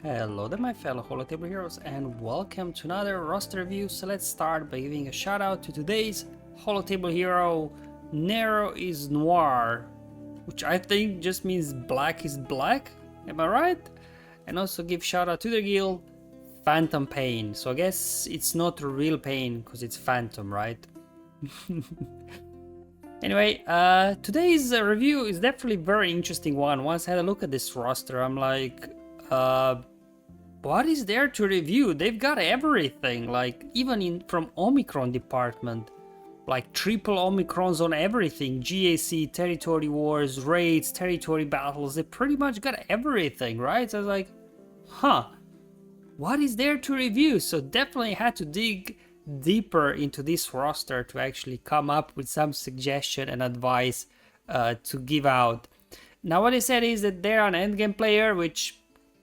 Hello there my fellow Holotable heroes and welcome to another roster review. So let's start by giving a shout out to today's Holotable hero, Nero is Noir, which I think just means black is black, am I right? And also give shout out to the guild, Phantom Pain. So I guess it's not real pain because it's Phantom, right? Anyway, today's review is definitely a very interesting one. Once I had a look at this roster, I'm like, what is there to review? They've got everything, like even from Omicron department, like triple Omicrons on everything, GAC, territory wars, raids, territory battles, they pretty much got everything, right? So I was like, huh, what is there to review? So definitely had to dig deeper into this roster to actually come up with some suggestion and advice to give out. Now what I said is that they're an endgame player, which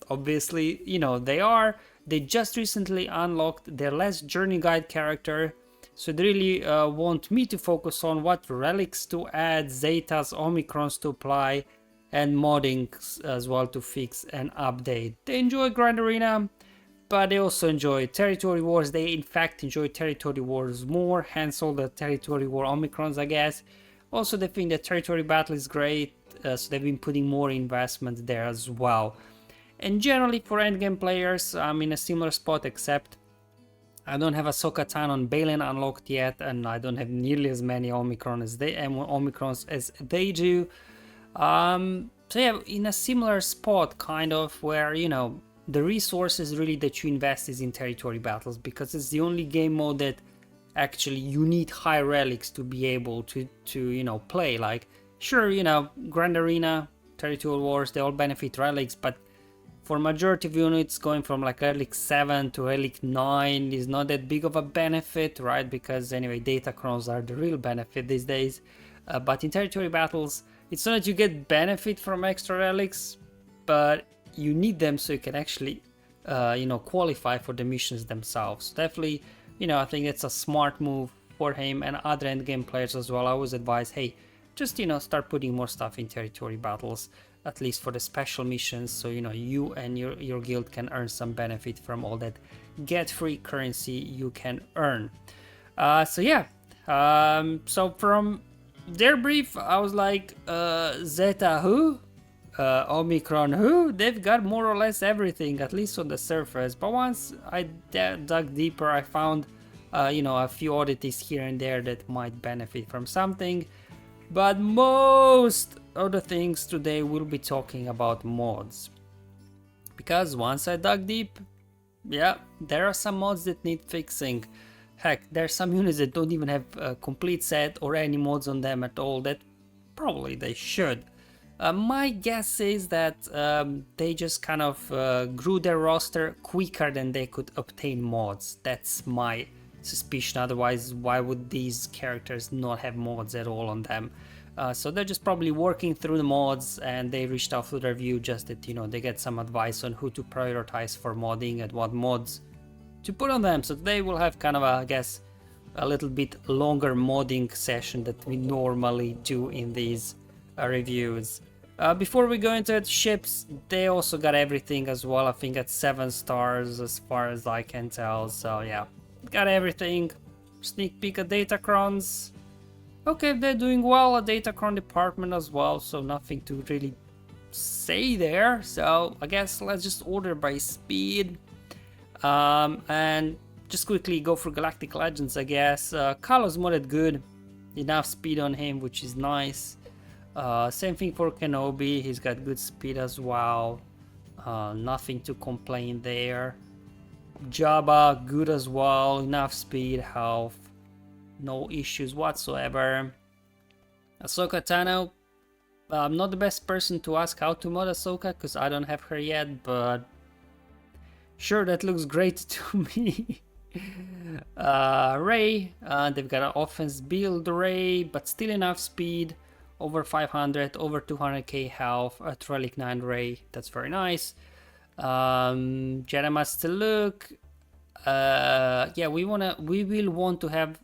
obviously, you know, they just recently unlocked their last journey guide character, so they really want me to focus on what relics to add, zetas, omicrons to apply, and modding as well to fix and update. They enjoy Grand Arena, but they also enjoy territory wars. They in fact enjoy territory wars more, hence all the territory war omicrons, I guess. Also they think that territory battle is great, so they've been putting more investment there as well. And generally for endgame players, I'm in a similar spot, except I don't have Ahsoka Tano on Balin unlocked yet, and I don't have nearly as many Omicrons as they do. So yeah, in a similar spot, kind of, where, you know, the resources really that you invest is in territory battles, because it's the only game mode that actually you need high relics to be able to you know, play. Like, sure, you know, Grand Arena, territory wars, they all benefit relics, but for majority of units, going from like relic 7 to relic 9 is not that big of a benefit, right? Because anyway, datacrons are the real benefit these days. But in territory battles, it's not that you get benefit from extra relics, but you need them so you can actually, you know, qualify for the missions themselves. Definitely, you know, I think it's a smart move for him and other endgame players as well. I always advise, hey, just, you know, start putting more stuff in territory battles, at least for the special missions, so you know you and your guild can earn some benefit from all that get free currency you can earn. So yeah, so from their brief I was like, Zeta who? Omicron who? They've got more or less everything, at least on the surface, but once I dug deeper I found you know, a few oddities here and there that might benefit from something. But most of the things today we'll be talking about mods, because once I dug deep, yeah, there are some mods that need fixing. Heck, there are some units that don't even have a complete set or any mods on them at all, that probably they should. My guess is that they just kind of grew their roster quicker than they could obtain mods. That's my suspicion. Otherwise, why would these characters not have mods at all on them? So they're just probably working through the mods, and they reached out to the review just that, you know, they get some advice on who to prioritize for modding and what mods to put on them. So they will have kind of a, I guess, a little bit longer modding session that we normally do in these reviews. Before we go into it, ships, they also got everything as well. I think at 7 stars as far as I can tell. So yeah, got everything. Sneak peek at Datacrons. Okay, they're doing well at Datacron department as well, so nothing to really say there. So I guess let's just order by speed. And just quickly go for Galactic Legends, I guess. Kylo's modded good. Enough speed on him, which is nice. Same thing for Kenobi, he's got good speed as well. Nothing to complain there. Jabba, good as well, enough speed, health, no issues whatsoever. Ahsoka Tano, I'm not the best person to ask how to mod Ahsoka because I don't have her yet, but sure, that looks great to me. Rey, they've got an offense build Rey, but still enough speed, over 500, over 200k health at Relic 9 Rey, that's very nice. Jedi Master Luke, yeah, we will want to have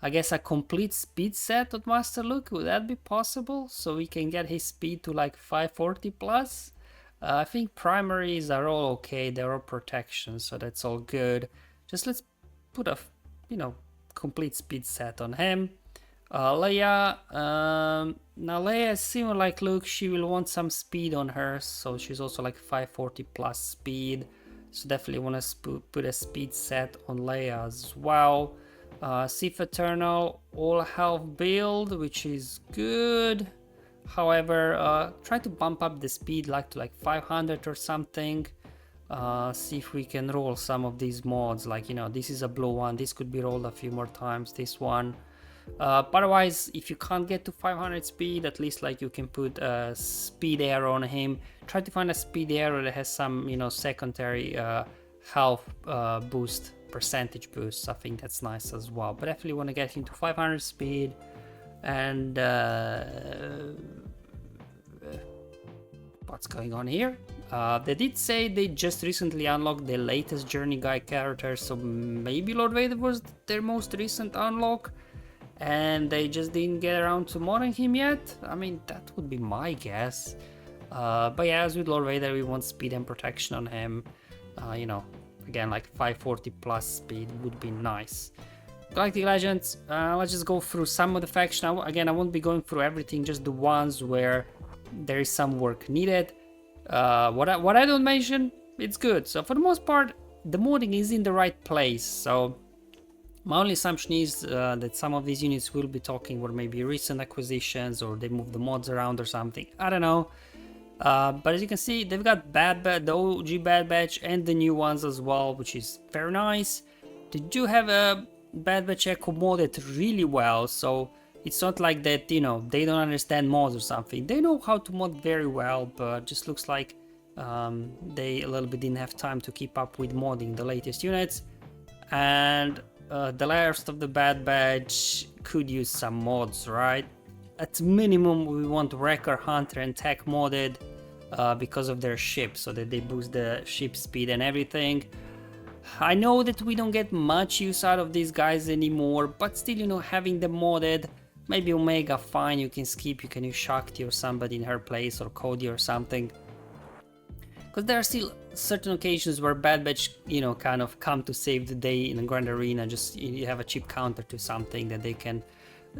I guess a complete speed set of Master Luke. Would that be possible? So we can get his speed to like 540 plus. I think primaries are all okay. They're all protection, so that's all good. Just let's put a, you know, complete speed set on him. Leia, now Leia is similar like Luke. She will want some speed on her, so she's also like 540 plus speed. So definitely want to put a speed set on Leia as well. Sith Eternal, all health build, which is good. However, try to bump up the speed like to like 500 or something. See if we can roll some of these mods, like, you know, this is a blue one, this could be rolled a few more times, this one. Otherwise, if you can't get to 500 speed, at least like you can put a speed arrow on him. Try to find a speed arrow that has some, you know, secondary health boost, percentage boost. I think that's nice as well, but definitely want to get him to 500 speed. And what's going on here? They did say they just recently unlocked the latest Journey Guide character, so maybe Lord Vader was their most recent unlock and they just didn't get around to modding him yet. I mean, that would be my guess. But yeah, as with Lord Vader, we want speed and protection on him. You know, again, like 540 plus speed would be nice. Galactic Legends, let's just go through some of the faction. Again, I won't be going through everything, just the ones where there is some work needed. What I don't mention, it's good. So for the most part, the modding is in the right place. So my only assumption is that some of these units will be talking or maybe recent acquisitions, or they move the mods around or something. I don't know. But as you can see, they've got the OG Bad Batch and the new ones as well, which is very nice. They do have a Bad Batch Echo modded really well, so it's not like that, you know, they don't understand mods or something. They know how to mod very well, but just looks like they a little bit didn't have time to keep up with modding the latest units. And the rest of the Bad Batch could use some mods, right? At minimum, we want Wrecker, Hunter, and Tech modded because of their ship, so that they boost the ship speed and everything. I know that we don't get much use out of these guys anymore, but still, you know, having them modded, maybe Omega, fine, you can skip, you can use Shakti or somebody in her place, or Cody or something. Because there are still certain occasions where Bad Batch, you know, kind of come to save the day in a Grand Arena, just you have a cheap counter to something that they can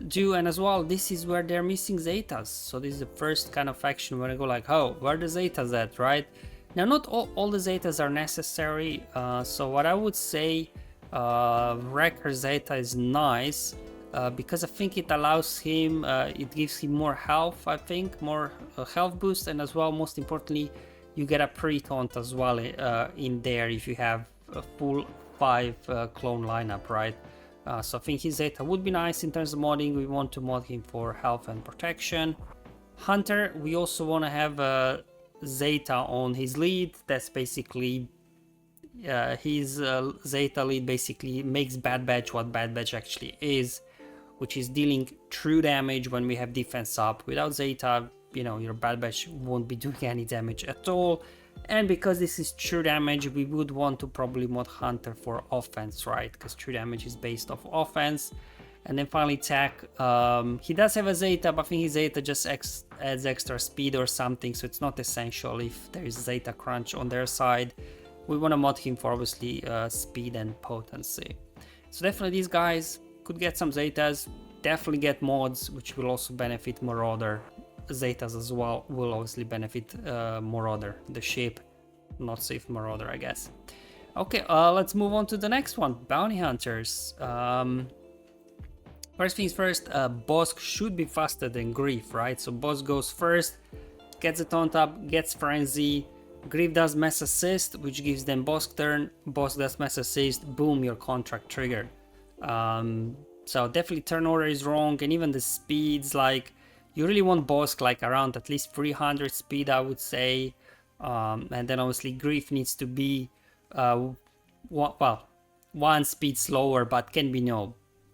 do. And as well, this is where they're missing Zetas, so this is the first kind of faction where I go like, oh, where are the Zetas at, right? Now, not all the Zetas are necessary, so what I would say, Wrecker Zeta is nice, because I think it allows him, it gives him more health, I think, more health boost, and as well, most importantly, you get a pre-taunt as well in there if you have a full 5 clone lineup, right? So I think his Zeta would be nice in terms of modding. We want to mod him for health and protection. Hunter, we also want to have Zeta on his lead. That's basically his Zeta lead basically makes Bad Batch what Bad Batch actually is, which is dealing true damage when we have defense up. Without Zeta, you know, your Bad Batch won't be doing any damage at all. And because this is true damage, we would want to probably mod Hunter for offense, right? Because true damage is based off offense. And then finally Tech, he does have a Zeta, but I think his Zeta just adds extra speed or something, so it's not essential if there is Zeta crunch on their side. We want to mod him for obviously speed and potency. So definitely these guys could get some Zetas, definitely get mods, which will also benefit Marauder. Zetas as well will obviously benefit Marauder, the ship, not Sith Marauder, I guess. Okay, let's move on to the next one, Bounty Hunters. First things first, Bosk should be faster than Grief, right? So Bosk goes first, gets a taunt up, gets Frenzy, Grief does Mass Assist, which gives them Bosk turn, Bosk does Mass Assist, boom, your contract triggered. So definitely turn order is wrong, and even the speeds, like, you really want Bosk like around at least 300 speed, I would say. And then obviously Grief needs to be, one speed slower, but can be,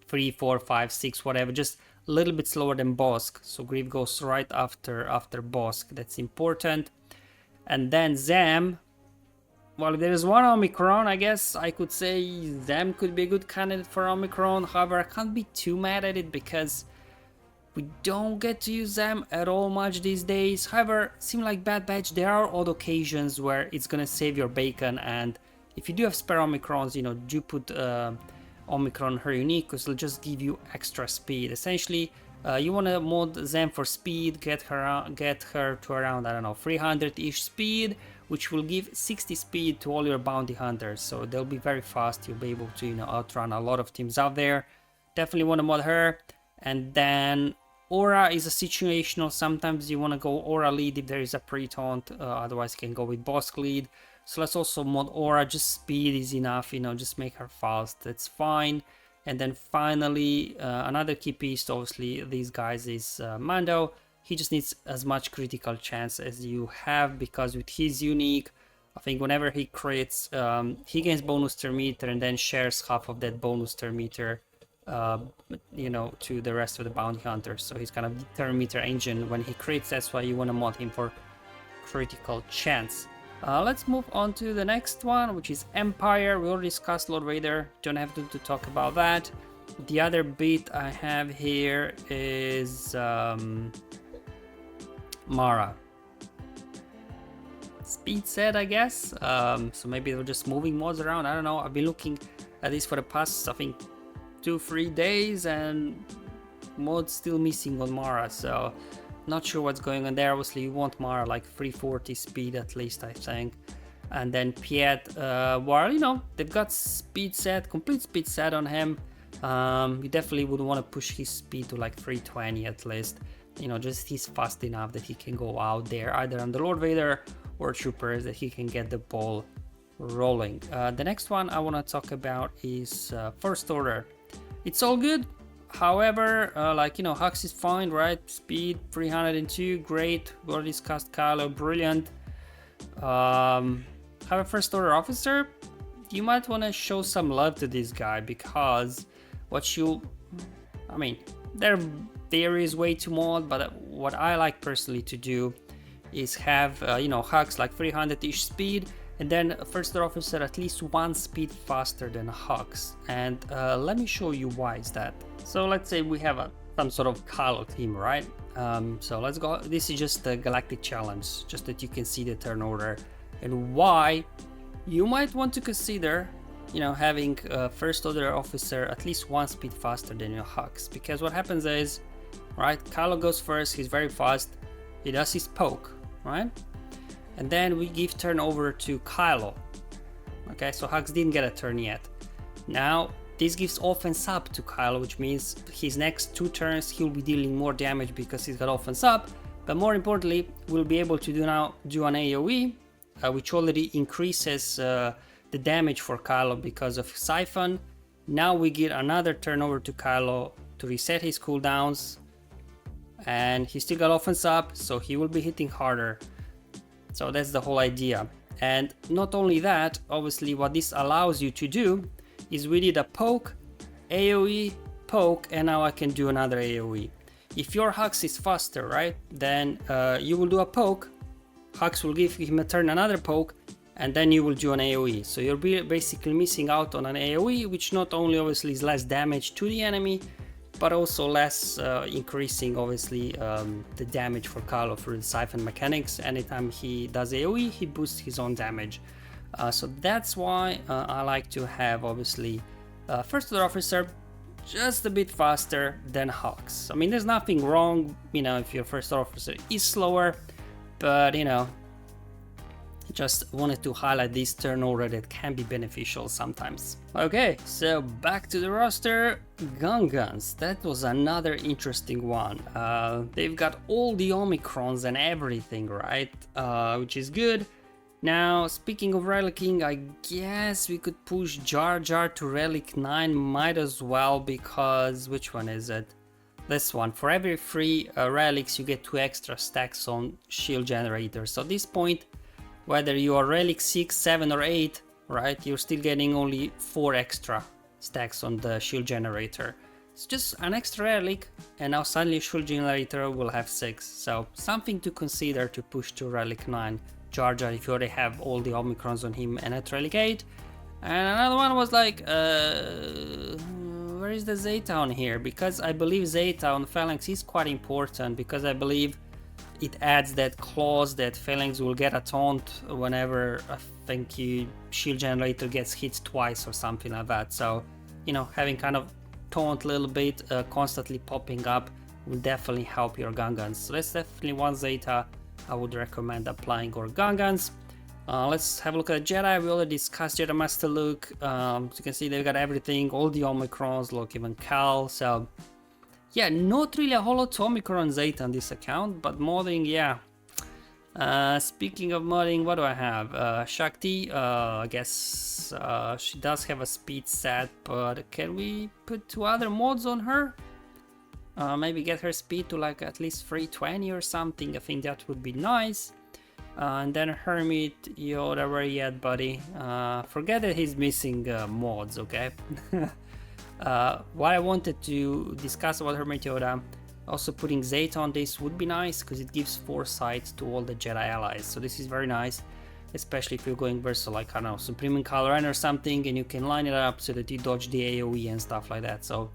3, 4, 5, 6, whatever, just a little bit slower than Bosk. So Grief goes right after Bosk. That's important. And then Zam, well, if there is one Omicron, I guess I could say Zam could be a good candidate for Omicron. However, I can't be too mad at it because We don't get to use them at all much these days. However, seem like Bad Batch, there are odd occasions where it's gonna save your bacon, and if you do have spare Omicrons, you know, do put Omicron her unique, because it'll just give you extra speed. Essentially, you want to mod them for speed, get her to around, I don't know, 300-ish speed, which will give 60 speed to all your bounty hunters. So they'll be very fast. You'll be able to, you know, outrun a lot of teams out there. Definitely want to mod her. And then Aura is a situational. Sometimes you want to go Aura lead if there is a pre-taunt. Otherwise, you can go with Bosk lead. So let's also mod Aura. Just speed is enough, you know, just make her fast. That's fine. And then finally, another key piece, obviously, these guys is Mando. He just needs as much critical chance as you have, because with his unique, I think whenever he crits, he gains bonus turn meter and then shares half of that bonus turn meter, you know, to the rest of the bounty hunters. So he's kind of turn meter engine when he crits. That's why you want to mod him for critical chance. Let's move on to the next one, which is Empire. We already discussed Lord Vader, don't have to talk about that. The other bit I have here is Mara. Speed set, I guess. So maybe they're just moving mods around. I don't know. I've been looking at this for the past, I think, 2-3 days, and mods still missing on Mara. So not sure what's going on there. Obviously, you want Mara like 340 speed at least, I think. And then Piet, well, you know, they've got speed set, complete speed set on him. You definitely would want to push his speed to like 320 at least. You know, just he's fast enough that he can go out there either on the Lord Vader or troopers, that he can get the ball rolling. The next one I want to talk about is First Order. It's all good. However, like, you know, Hux is fine, right? Speed 302, great. We already discussed Kylo, brilliant. Have a First Order officer. You might want to show some love to this guy, because I mean, there is way too mod, but what I like personally to do is have, you know, Hux like 300-ish speed, and then a First Order officer at least one speed faster than Hux. And let me show you why is that. So let's say we have some sort of Kylo team, right? So let's go. This is just the Galactic Challenge, just that you can see the turn order and why you might want to consider, you know, having a First Order officer at least one speed faster than your Hux. Because what happens is, right, Kylo goes first, he's very fast, he does his poke, right? And then we give turn over to Kylo. Okay, so Hux didn't get a turn yet. Now, this gives offense up to Kylo, which means his next 2 turns he'll be dealing more damage because he's got offense up. But more importantly, we'll be able to do an AoE, which already increases the damage for Kylo because of Siphon. Now we get another turn over to Kylo to reset his cooldowns, and he still got offense up, so he will be hitting harder. So that's the whole idea. And not only that, obviously what this allows you to do is we did a poke, AoE, poke, and now I can do another AoE. If your Hux is faster, right, then you will do a poke, Hux will give him a turn, another poke, and then you will do an AoE. So you're basically missing out on an AoE, which not only obviously is less damage to the enemy, but also less increasing obviously the damage for Kylo through the Siphon mechanics. Anytime he does AoE, he boosts his own damage. So that's why I like to have obviously First Order officer just a bit faster than Hux. I mean, there's nothing wrong, you know, if your First Order officer is slower, but you know, just wanted to highlight this turn order that can be beneficial sometimes. Okay, so back to the roster. Gungans, that was another interesting one. They've got all the Omicrons and everything, right? Which is good. Now, speaking of relicking, I guess we could push Jar Jar to relic 9, might as well, because which one is it? This one. For every 3 relics, you get 2 extra stacks on shield generator. So at this point, whether you are relic 6, 7 or 8, right, you're still getting only 4 extra stacks on the shield generator. It's just an extra relic, and now suddenly shield generator will have 6. So something to consider to push to relic 9 Jar Jar if you already have all the Omicrons on him and at relic 8. And another one was like, where is the Zeta on here? Because I believe Zeta on Phalanx is quite important, because I believe it adds that clause that Phalanx will get a taunt whenever I think shield generator gets hit twice or something like that. So, you know, having kind of taunt a little bit, constantly popping up will definitely help your Gungans. So that's definitely one Zeta I would recommend applying or Gungans. Let's have a look at Jedi. We already discussed Jedi Master Luke. So you can see they've got everything, all the Omicrons, look, even Cal. So yeah, not really a whole lot to Omicron Zeta on this account, but modding, yeah. Speaking of modding, what do I have? Shakti, I guess she does have a speed set, but can we put 2 other mods on her? Maybe get her speed to like at least 320 or something. I think that would be nice. And then Hermit, Yoda, where you at, buddy? Forget that he's missing mods, okay? What I wanted to discuss about Hermit Yoda, also putting Zeta on this would be nice, because it gives foresight to all the Jedi allies. So this is very nice, especially if you're going versus, like, I don't know, Supreme and Kylo Ren or something, and you can line it up so that you dodge the AoE and stuff like that. So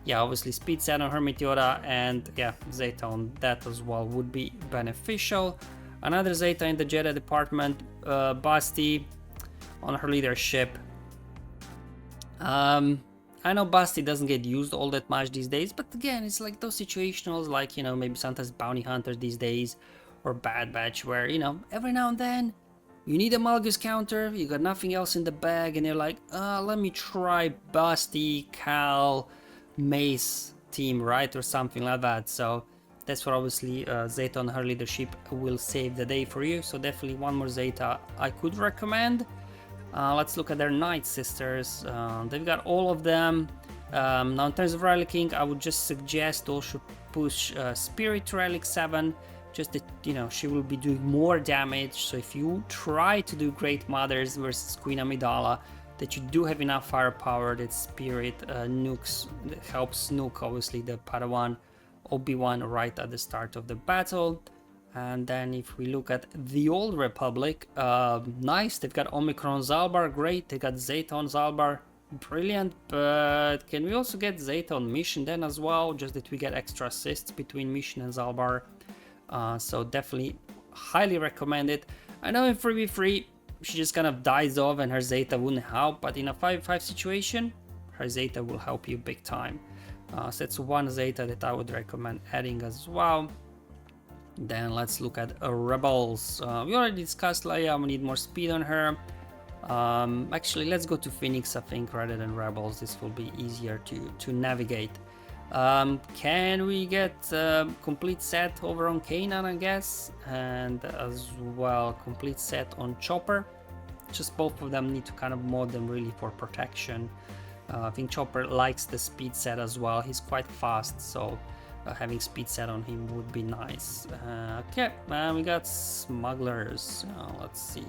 yeah, obviously speed set on Hermit Yoda, and yeah, Zeta on that as well would be beneficial. Another Zeta in the Jedi department, Basti on her leadership. I know Basti doesn't get used all that much these days, but again, it's like those situationals, like, you know, maybe sometimes Bounty Hunters these days, or Bad Batch, where, you know, every now and then you need a Malgus counter, you got nothing else in the bag, and you're like, let me try Basti, Cal, Mace team, right, or something like that. So that's what obviously Zeta on her leadership will save the day for you. So definitely one more Zeta I could recommend. Let's look at their Night Sisters. They've got all of them. Now in terms of relicking, I would just suggest also push Spirit Relic 7, just that, you know, she will be doing more damage. So if you try to do Great Mothers versus Queen Amidala, that you do have enough firepower that Spirit helps nuke obviously the Padawan Obi-Wan right at the start of the battle. And then if we look at the Old Republic, nice, they've got Omicron Zalbar, great, they got Zeta on Zalbar, brilliant, but can we also get Zeta on Mission then as well, just that we get extra assists between Mission and Zalbar. So definitely highly recommend it. I know in 3v3 she just kind of dies off and her Zeta wouldn't help, but in a 5v5 situation her Zeta will help you big time. So that's one Zeta that I would recommend adding as well. Then let's look at Rebels. We already discussed Leia, we need more speed on her. Actually, let's go to Phoenix, I think, rather than Rebels. This will be easier to navigate. Can we get complete set over on Kanan, I guess? And as well, complete set on Chopper. Just both of them need to kind of mod them really for protection. I think Chopper likes the speed set as well. He's quite fast, so having speed set on him would be nice. Okay, we got Smugglers. Let's see.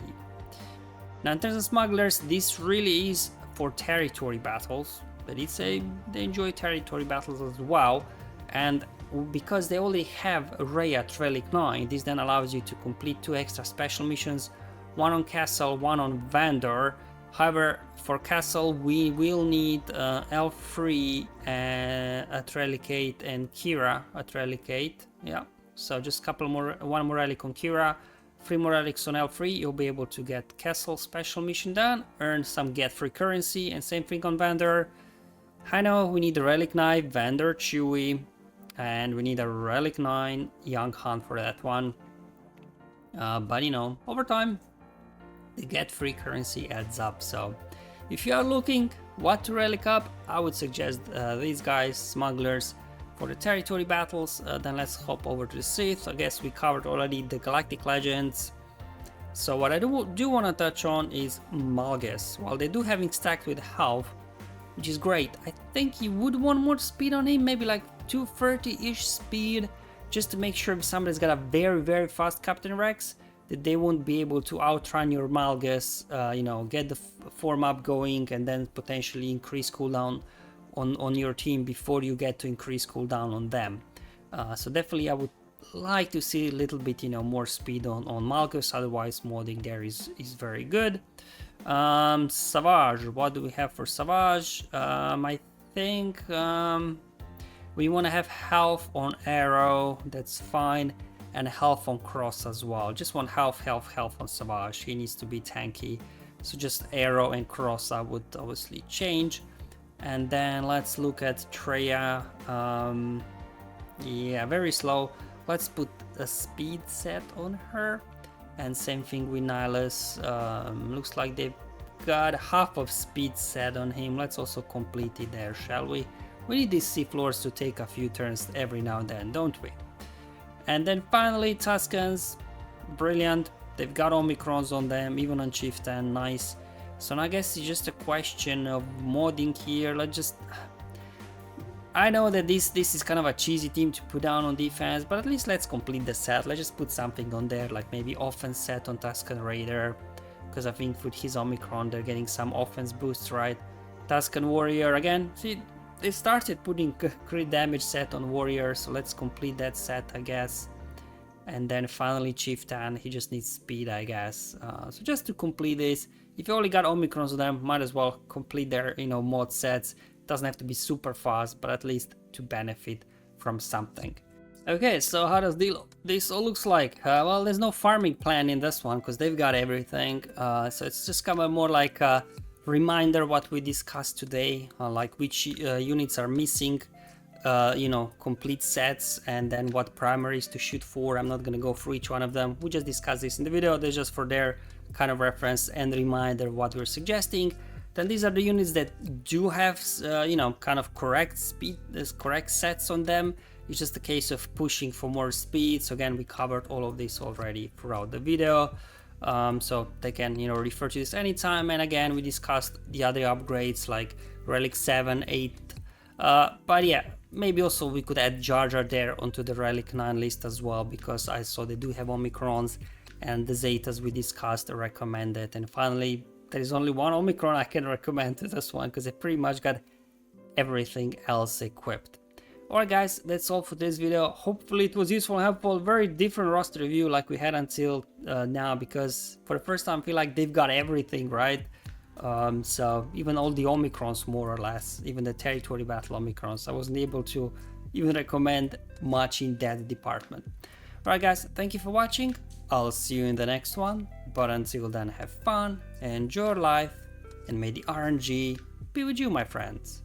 Now in terms of Smugglers, this really is for territory battles. They did say they enjoy territory battles as well, and because they only have Rey at Relic 9, this then allows you to complete 2 extra special missions, one on Castle, one on Vandor. However, for Castle we will need L3 at Relic 8 and Kira at Relic 8. Yeah, so just one more relic on Kira, 3 more relics on L3, you'll be able to get Castle special mission done, earn some get free currency, and same thing on Vandor. I know we need a Relic 9 Vandor Chewie, and we need a Relic 9 Young Han for that one. But you know, over time the get free currency adds up. So if you are looking what to relic up, I would suggest these guys, Smugglers, for the territory battles. Then let's hop over to the Sith. I guess we covered already the Galactic Legends. So what I do want to touch on is Malgus. While they do having stacked with health, which is great, I think you would want more speed on him, maybe like 230-ish speed, just to make sure if somebody's got a very, very fast Captain Rex, that they won't be able to outrun your Malgus, you know, get the form up going, and then potentially increase cooldown on your team before you get to increase cooldown on them. So definitely I would like to see a little bit, you know, more speed on Malgus, otherwise modding there is very good. Savage, what do we have for Savage? I think we want to have health on arrow, that's fine, and health on cross as well. Just want health on Savage. He needs to be tanky, so just arrow and cross I would obviously change. And then let's look at Treya. Yeah, very slow. Let's put a speed set on her, and same thing with Nihilus. Looks like they've got half of speed set on him. Let's also complete it there, shall we? We need these seafloors to take a few turns every now and then, don't we? And then finally Tuscans, brilliant. They've got Omicrons on them, even on Chieftain, nice. So now I guess it's just a question of modding here. Let's just... I know that this is kind of a cheesy team to put down on defense, but at least let's complete the set. Let's just put something on there, like maybe offense set on Tuscan Raider, because I think with his Omicron they're getting some offense boosts, right? Tuscan Warrior, again, see, they started putting crit damage set on Warrior, so let's complete that set, I guess. And then finally Chieftain, he just needs speed, I guess. So just to complete this, if you only got Omicrons on them, might as well complete their, mod sets. Doesn't have to be super fast, but at least to benefit from something. Okay, so how does this all looks like? Well, there's no farming plan in this one because they've got everything. So it's just kind of more like a reminder what we discussed today, like which units are missing, complete sets, and then what primaries to shoot for. I'm not gonna go through each one of them. We just discussed this in the video. They're just for their kind of reference and reminder what we're suggesting. Then these are the units that do have, kind of correct speed, correct sets on them. It's just a case of pushing for more speed. So again, we covered all of this already throughout the video. So they can, refer to this anytime. And again, we discussed the other upgrades like Relic 7, 8. But yeah, maybe also we could add Jar Jar there onto the Relic 9 list as well, because I saw they do have Omicrons, and the Zetas we discussed are recommended. And finally, there is only one Omicron I can recommend to this one because I pretty much got everything else equipped. Alright guys, that's all for this video. Hopefully it was useful and helpful. Very different roster review like we had until now, because for the first time I feel like they've got everything, right? So even all the Omicrons more or less, even the territory battle Omicrons, I wasn't able to even recommend much in that department. Alright guys, thank you for watching. I'll see you in the next one, but until then, have fun, enjoy your life, and may the RNG be with you, my friends.